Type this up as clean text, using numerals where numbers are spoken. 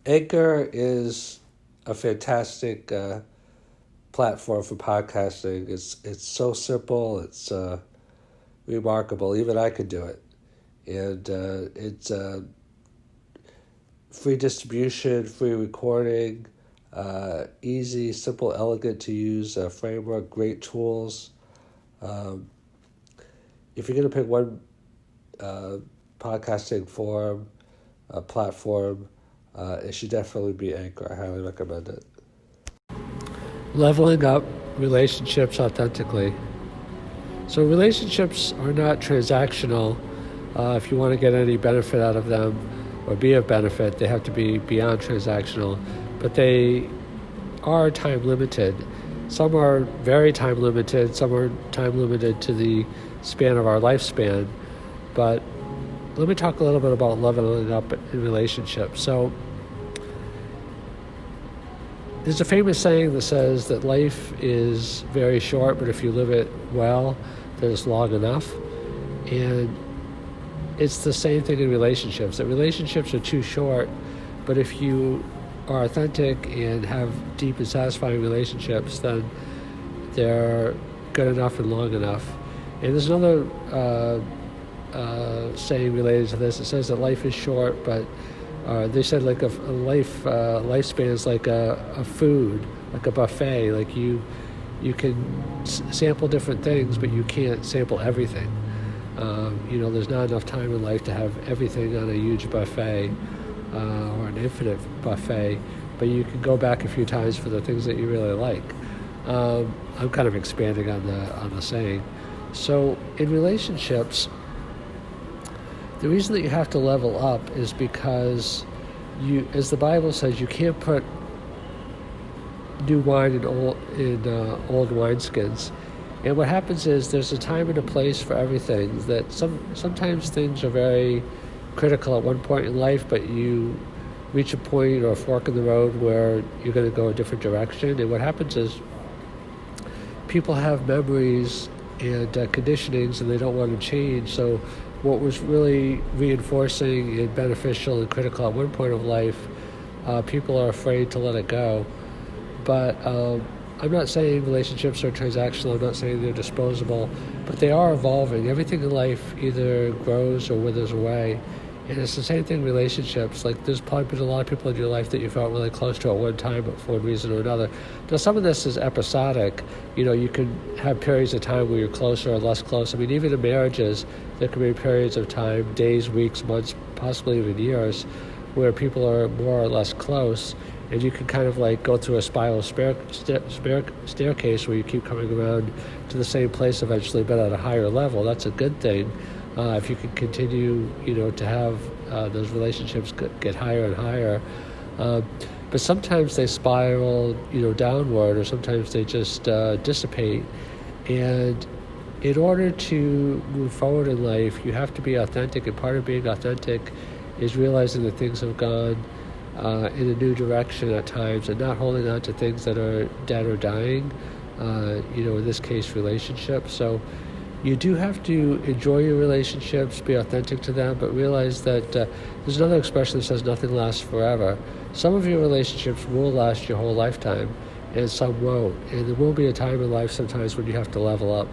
Anchor is a fantastic platform for podcasting. It's so simple. It's remarkable. Even I could do it. And it's free distribution, free recording, easy, simple, elegant to use framework, great tools. If you're going to pick one podcasting forum, platform, it should definitely be Anchor. I highly recommend it. Leveling up relationships authentically. So relationships are not transactional. If you want to get any benefit out of them or be of benefit, they have to be beyond transactional. But they are time limited. Some are very time limited. Some are time limited to the span of our lifespan. But let me talk a little bit about leveling up in relationships. So there's a famous saying that says that life is very short, but if you live it well, then it's long enough. And it's the same thing in relationships. That relationships are too short, but if you are authentic and have deep and satisfying relationships, then they're good enough and long enough. And there's another saying related to this. It says that life is short, but they said like a lifespan is like a food, like a buffet. Like you can sample different things, but you can't sample everything. There's not enough time in life to have everything on a huge buffet or an infinite buffet, but you can go back a few times for the things that you really like. I'm kind of expanding on the saying. So in relationships, the reason that you have to level up is because as the Bible says, you can't put new wine in old wineskins. And what happens is there's a time and a place for everything. That sometimes things are very critical at one point in life, but you reach a point or a fork in the road where you're going to go a different direction. And what happens is people have memories and conditionings, and they don't want to change. So what was really reinforcing and beneficial and critical at one point of life, people are afraid to let it go. But I'm not saying relationships are transactional. I'm not saying they're disposable, but they are evolving. Everything in life either grows or withers away. And it's the same thing in relationships. Like there's probably been a lot of people in your life that you felt really close to at one time, but for one reason or another. Now some of this is episodic. You can have periods of time where you're closer or less close. I mean, even in marriages, there can be periods of time, days, weeks, months, possibly even years, where people are more or less close. And you can kind of like go through a spiral staircase where you keep coming around to the same place eventually, but at a higher level. That's a good thing. If you can continue, to have those relationships get higher and higher. But sometimes they spiral, downward, or sometimes they just dissipate. And in order to move forward in life, you have to be authentic. And part of being authentic is realizing that things have gone in a new direction at times, and not holding on to things that are dead or dying, in this case, relationships. So you do have to enjoy your relationships, be authentic to them, but realize that there's another expression that says nothing lasts forever. Some of your relationships will last your whole lifetime, and some won't. And there will be a time in life sometimes when you have to level up.